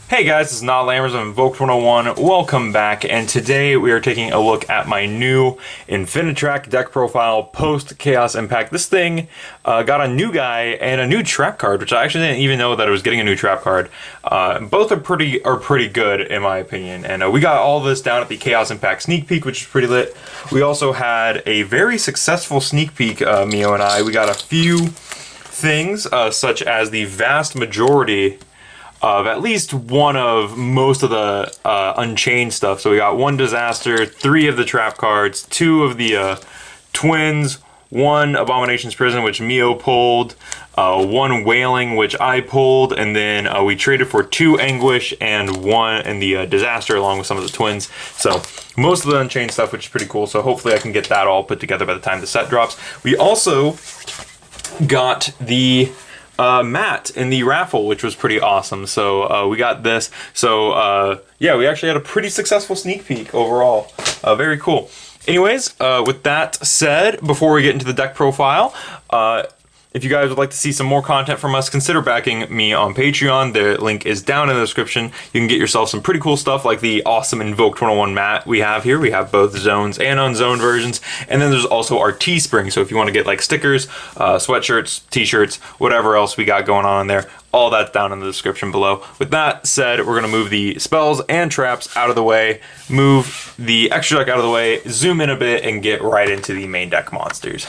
Hey guys, this is Not Lammers of Invoked 101. Welcome back, and today we are taking a look at my new Infinitrack deck profile post Chaos Impact. This thing got a new guy and a new trap card, which I actually didn't even know that it was getting a new trap card. Both are pretty good in my opinion, and we got all this down at the Chaos Impact sneak peek, which is pretty lit. We also had a very successful sneak peek, Mio and I. We got a few things, such as the vast majority of at least one of most of the Unchained stuff. So we got one Disaster, 3 of the Trap cards, 2 of the Twins, 1 Abomination's Prison, which Mio pulled, 1 Wailing, which I pulled, and then we traded for 2 Anguish and 1 and the Disaster along with some of the Twins. So most of the Unchained stuff, which is pretty cool. So hopefully I can get that all put together by the time the set drops. We also got the mat in the raffle, which was pretty awesome. So we got this. So yeah, we actually had a pretty successful sneak peek overall. Very cool. Anyways, with that said, before we get into the deck profile, if you guys would like to see some more content from us, consider backing me on Patreon. The link is down in the description. You can get yourself some pretty cool stuff like the awesome Invoked 101 mat we have here. We have both zones and unzoned versions. And then there's also our Teespring. So if you want to get like stickers, sweatshirts, t-shirts, whatever else we got going on in there, all that's down in the description below. With that said, we're going to move the spells and traps out of the way, move the extra deck out of the way, zoom in a bit, and get right into the main deck monsters.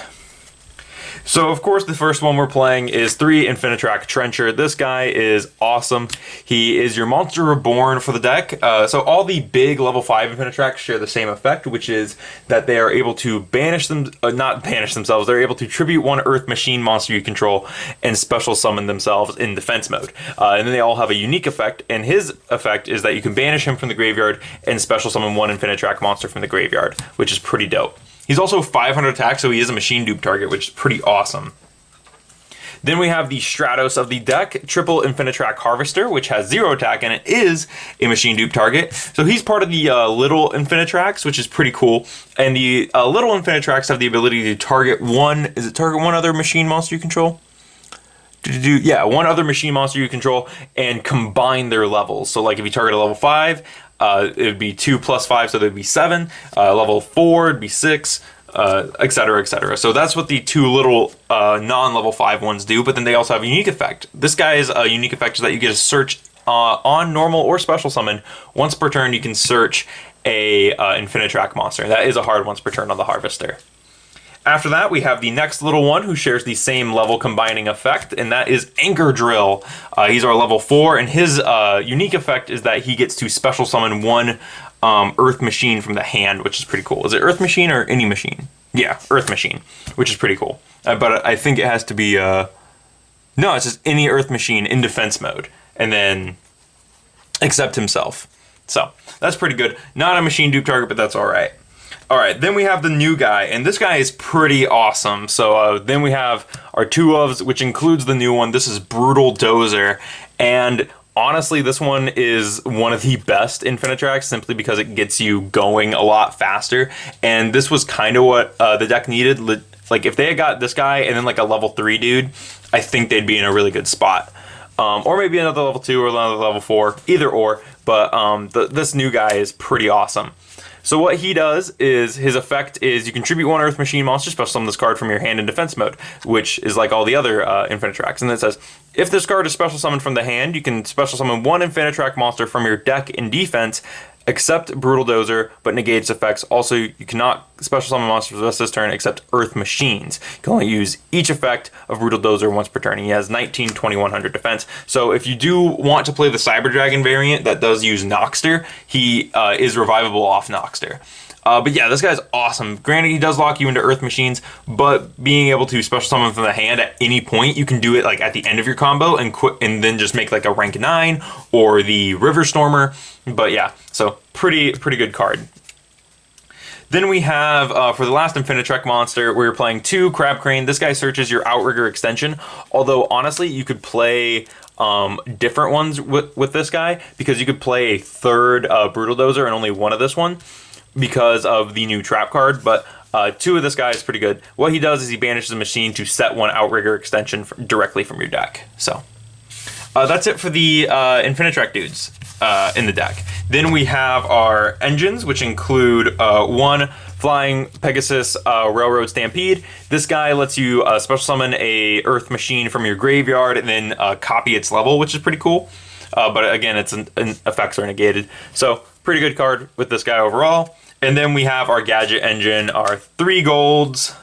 So, of course, the first one we're playing is 3 Infinitrack Trencher. This guy is awesome. He is your Monster Reborn for the deck. So all the big level 5 Infinitracks share the same effect, which is that they are able to banish them, not banish themselves, they're able to tribute 1 Earth Machine monster you control and special summon themselves in defense mode. And then they all have a unique effect, and his effect is that you can banish him from the graveyard and special summon 1 Infinitrack monster from the graveyard, which is pretty dope. He's also 500 attack, so he is a machine dupe target, which is pretty awesome. Then we have the Stratos of the deck, triple Infinitrack Harvester, which has 0 attack, and it is a machine dupe target. So he's part of the little Infinitracks, which is pretty cool. And the little Infinitracks have the ability to target one other machine monster you control? Yeah, 1 other machine monster you control and combine their levels. So like if you target a level 5, it would be 2 plus 5, so there'd be 7. Level 4 would be 6, etc., etc. So that's what the 2 little non-level 5 ones do, but then they also have a unique effect. This guy's unique effect is that you get a search on normal or special summon. Once per turn, you can search a Infinitrack monster. That is a hard once per turn on the Harvester. After that, we have the next little one who shares the same level combining effect, and that is Anchor Drill. He's our level 4, and his unique effect is that he gets to special summon 1 Earth Machine from the hand, which is pretty cool. Is it Earth Machine or any machine? Yeah, Earth Machine, which is pretty cool. But I think it has to be... no, it's just any Earth Machine in defense mode, and then except himself. So, that's pretty good. Not a machine dupe target, but that's alright. Alright, then we have the new guy, and this guy is pretty awesome. So then we have our 2 ofs, which includes the new one. This is Brutal Dozer, and honestly, this one is one of the best Infinitracks simply because it gets you going a lot faster, and this was kind of what the deck needed. Like, if they had got this guy and then like a level 3 dude, I think they'd be in a really good spot. Or maybe another level 2 or another level 4, either or, but this new guy is pretty awesome. So what he does is, his effect is you contribute 1 Earth Machine monster, special summon this card from your hand in defense mode, which is like all the other Infinitracks. And then it says, if this card is special summoned from the hand, you can special summon 1 Infinitrack monster from your deck in defense, except Brutal Dozer, but negates effects. Also, you cannot special summon monsters the rest of this turn except Earth Machines. You can only use each effect of Brutal Dozer once per turn. He has 19, 2100 defense. So if you do want to play the Cyber Dragon variant that does use Noxter, he is revivable off Noxter. But yeah, this guy's awesome. Granted, he does lock you into Earth Machines, but being able to special summon from the hand at any point, you can do it like at the end of your combo and then just make like a rank 9 or the River Stormer. But yeah, so pretty good card. Then we have, for the last Infinitrack monster, we're playing 2 Crab Crane. This guy searches your Outrigger extension, although honestly, you could play different ones with this guy, because you could play a 3rd Brutal Dozer and only 1 of this one, because of the new trap card. But Two of this guy is pretty good. What he does is he banishes a machine to set one outrigger extension directly from your deck. So that's it for the Infinitrack dudes in the deck. Then we have our engines, which include one Flying Pegasus Railroad Stampede. This guy lets you special summon a Earth machine from your graveyard and then copy its level, which is pretty cool. But again, its effects are negated. So pretty good card with this guy overall. And then we have our gadget engine, our 3 golds,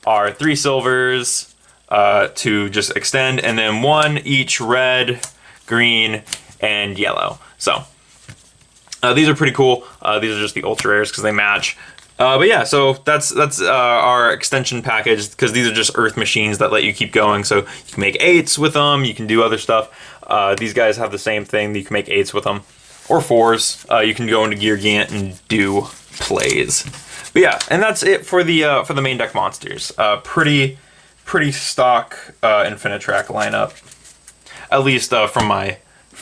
our 3 silvers to just extend, and then 1 each red, green, and yellow. So these are pretty cool. These are just the ultra rares because they match. But yeah, so that's our extension package, because these are just Earth machines that let you keep going. So you can make 8s with them. You can do other stuff. These guys have the same thing. You can make 8s with them, or 4s. You can go into Gear Gant and do plays. But yeah, and that's it for the main deck monsters. Pretty stock Infinitrack lineup, at least from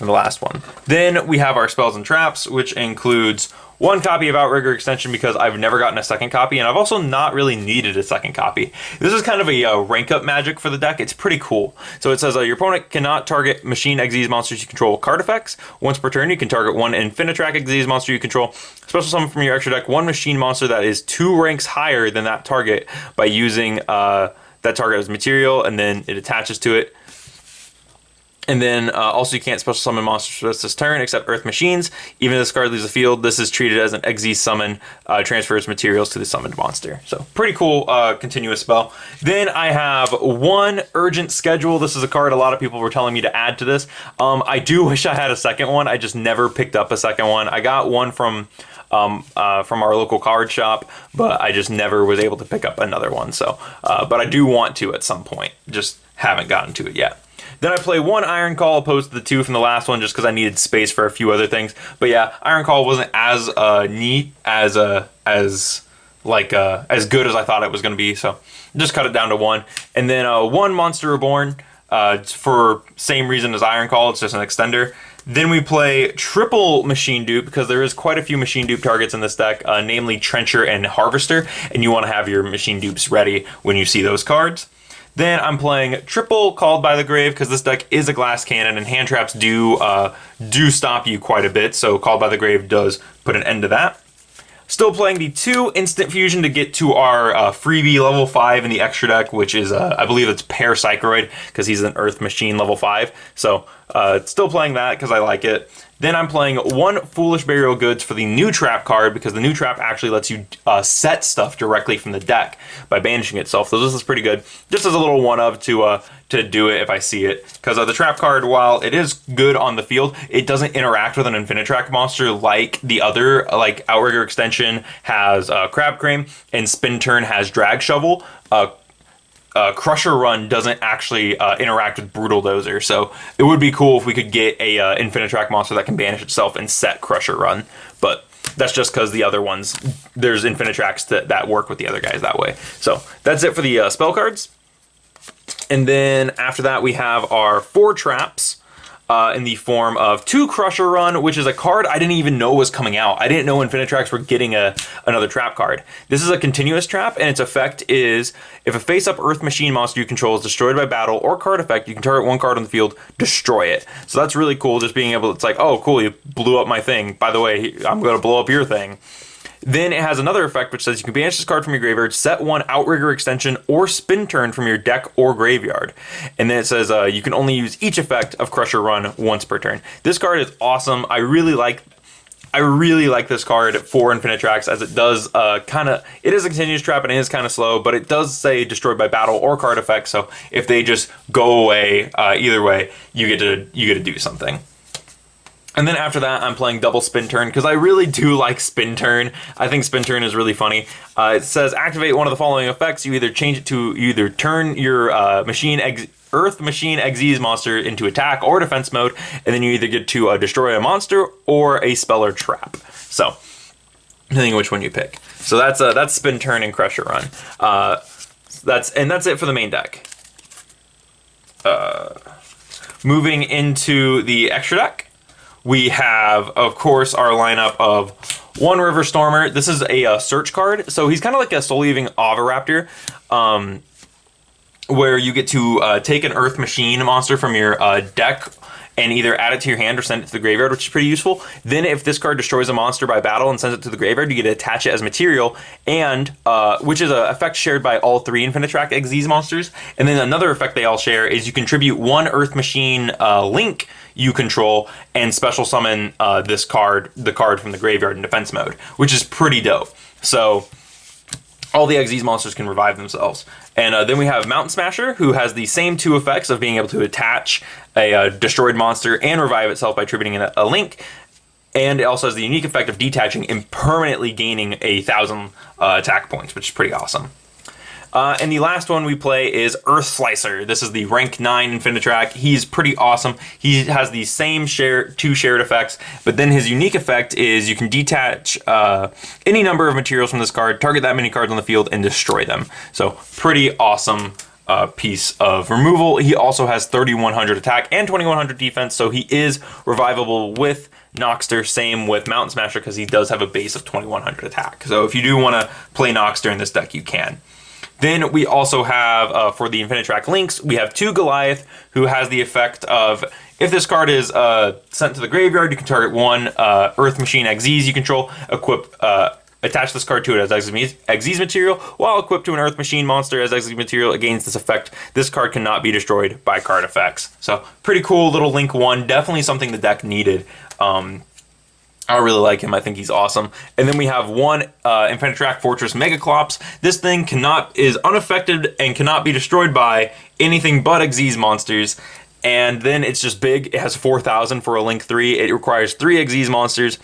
the last one. Then we have our spells and traps, which includes 1 copy of Outrigger Extension, because I've never gotten a second copy, and I've also not really needed a second copy. This is kind of a rank up magic for the deck. It's pretty cool. So it says your opponent cannot target machine Xyz monsters you control card effects. Once per turn, you can target 1 Infinitrack Xyz monster you control. Special summon from your extra deck 1 machine monster that is 2 ranks higher than that target by using that target as material, and then it attaches to it. And then also you can't special summon monsters for this turn except Earth machines. Even if this card leaves the field, this is treated as an Xyz summon, transfers materials to the summoned monster. So pretty cool continuous spell. Then I have 1 Urgent Schedule. This is a card a lot of people were telling me to add to this. I do wish I had a second one. I just never picked up a second one. I got one from our local card shop, but I just never was able to pick up another one. So, but I do want to at some point. Just haven't gotten to it yet. Then I play 1 Iron Call opposed to the 2 from the last one, just because I needed space for a few other things. But yeah, Iron Call wasn't as neat as good as I thought it was going to be. So just cut it down to 1. And then 1 Monster Reborn for same reason as Iron Call. It's just an extender. Then we play triple machine dupe, because there is quite a few machine dupe targets in this deck, namely Trencher and Harvester, and you want to have your machine dupes ready when you see those cards. Then I'm playing triple Called by the Grave, because this deck is a glass cannon and hand traps do stop you quite a bit, so Called by the Grave does put an end to that. Still playing the 2 Instant Fusion to get to our freebie level 5 in the extra deck, which is, I believe it's Parapsychroid, because he's an Earth Machine level 5. So still playing that because I like it. Then I'm playing 1 Foolish Burial Goods for the new trap card, because the new trap actually lets you set stuff directly from the deck by banishing itself. So this is pretty good. Just as a little one-of to do it if I see it. Because the trap card, while it is good on the field, it doesn't interact with an Infinitrack monster like the other, like Outrigger Extension has Crab Crane, and Spin Turn has Drag Shovel. Crusher Run doesn't actually interact with Brutal Dozer, so it would be cool if we could get a Infinitrack monster that can banish itself and set Crusher Run, but that's just because the other ones, there's Infinitracks that work with the other guys that way. So that's it for the spell cards. And then after that we have our 4 traps in the form of 2 Crusher Run, which is a card I didn't even know was coming out. I didn't know Infinitracks were getting another trap card. This is a continuous trap, and its effect is if a face-up Earth Machine monster you control is destroyed by battle or card effect, you can target 1 card on the field, destroy it. So that's really cool, just being able, it's like, oh cool, you blew up my thing. By the way, I'm going to blow up your thing. Then it has another effect which says you can banish this card from your graveyard, set 1 Outrigger Extension or Spin Turn from your deck or graveyard. And then it says you can only use each effect of Crusher Run once per turn. This card is awesome. I really like this card for Infinitracks, as it does it is a continuous trap and it is kind of slow, but it does say destroyed by battle or card effect. So if they just go away, either way, you get to do something. And then after that, I'm playing double Spin Turn, because I really do like Spin Turn. I think Spin Turn is really funny. It says activate one of the following effects. You either turn your Earth Machine Xyz monster into attack or defense mode, and then you either get to destroy a monster or a spell or trap. So, depending on which one you pick. So that's Spin Turn and Crusher Run. That's it for the main deck. Moving into the extra deck, we have, of course, our lineup of one River Stormer. This is a search card, so he's kind of like a Soul Leaving Oviraptor, where you get to take an Earth Machine monster from your deck and either add it to your hand or send it to the graveyard, which is pretty useful. Then if this card destroys a monster by battle and sends it to the graveyard, you get to attach it as material, and which is an effect shared by all 3 Infinitrack Xyz monsters. And then another effect they all share is you contribute 1 Earth Machine link you control and special summon the card from the graveyard in defense mode, which is pretty dope. So all the Xyz monsters can revive themselves. And then we have Mountain Smasher, who has the same 2 effects of being able to attach a destroyed monster and revive itself by attributing a link. And it also has the unique effect of detaching and permanently gaining 1,000 attack points, which is pretty awesome. And the last one we play is Earth Slicer. This is the rank 9 Infinitrack. He's pretty awesome. He has the same 2 shared effects, but then his unique effect is you can detach any number of materials from this card, target that many cards on the field, and destroy them. So pretty awesome piece of removal. He also has 3,100 attack and 2,100 defense, so he is revivable with Noxter. Same with Mountain Smasher, because he does have a base of 2,100 attack. So if you do want to play Noxter in this deck, you can. Then we also have, for the Infinitrack links, we have 2 Goliath, who has the effect of, if this card is sent to the graveyard, you can target 1 Earth Machine Xyz you control, attach this card to it as Xyz material, while equipped to an Earth Machine monster as Xyz material. It gains this effect. This card cannot be destroyed by card effects. So pretty cool little link 1, definitely something the deck needed. I really like him. I think he's awesome. And then we have 1 Infinitrack Fortress Megaclops. This thing is unaffected and cannot be destroyed by anything but Xyz monsters. And then it's just big. It has 4,000 for a link 3. It requires 3 Xyz monsters.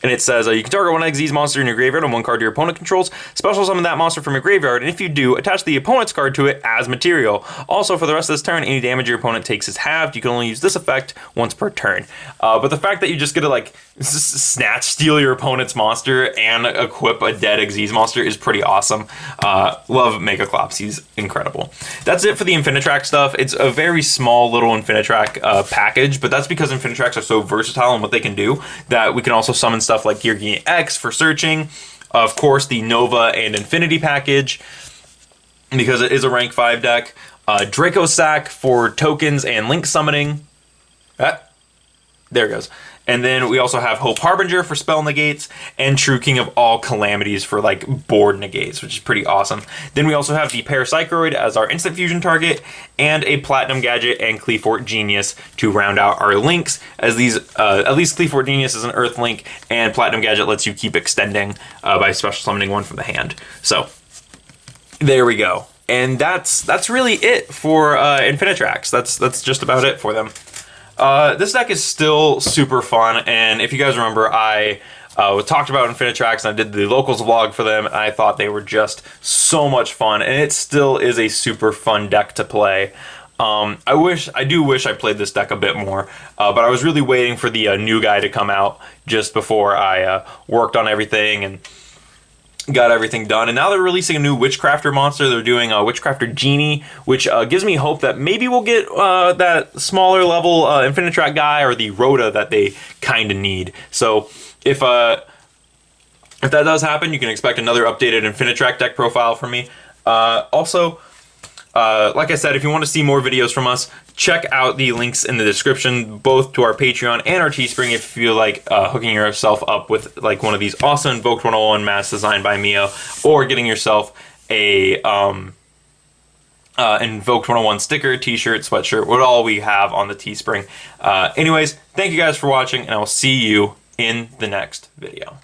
And it says you can target 1 Xyz monster in your graveyard and 1 card your opponent controls. Special summon that monster from your graveyard, and if you do, attach the opponent's card to it as material. Also, for the rest of this turn, any damage your opponent takes is halved. You can only use this effect once per turn. But the fact that you just get to like steal your opponent's monster and equip a dead Xyz monster is pretty awesome. Love Megaclops. He's incredible. That's it for the Infinitrack stuff. It's a very small little Infinitrack package, but that's because Infinitracks are so versatile in what they can do that we can also summon stuff like Geargiant X for searching. Of course, the Nova and Infinity package, because it is a rank 5 deck. Draco Sack for tokens and link summoning. There it goes. And then we also have Hope Harbinger for spell negates, and True King of all calamities for like board negates, which is pretty awesome. Then we also have the Parapsychroid as our instant fusion target, and a Platinum Gadget and Cleafort Genius to round out our links, as these at least Cleafort Genius is an Earth link, and Platinum Gadget lets you keep extending by special summoning 1 from the hand. So there we go. And that's really it for Infinitracks. That's just about it for them. This deck is still super fun, and if you guys remember, I talked about Infinitracks and I did the locals vlog for them, and I thought they were just so much fun, and it still is a super fun deck to play. I do wish I played this deck a bit more, but I was really waiting for the new guy to come out just before I worked on everything and got everything done. And now they're releasing a new Witchcrafter monster. They're doing a Witchcrafter Genie, which gives me hope that maybe we'll get that smaller level Infinitrack guy or the Rhoda that they kind of need. So if that does happen, you can expect another updated Infinitrack deck profile from me. Also, like I said, if you want to see more videos from us, check out the links in the description, both to our Patreon and our Teespring, if you feel like hooking yourself up with like one of these awesome Invoked 101 masks designed by Mio, or getting yourself a Invoked 101 sticker, t-shirt, sweatshirt, what all we have on the Teespring. Anyways, thank you guys for watching, and I will see you in the next video.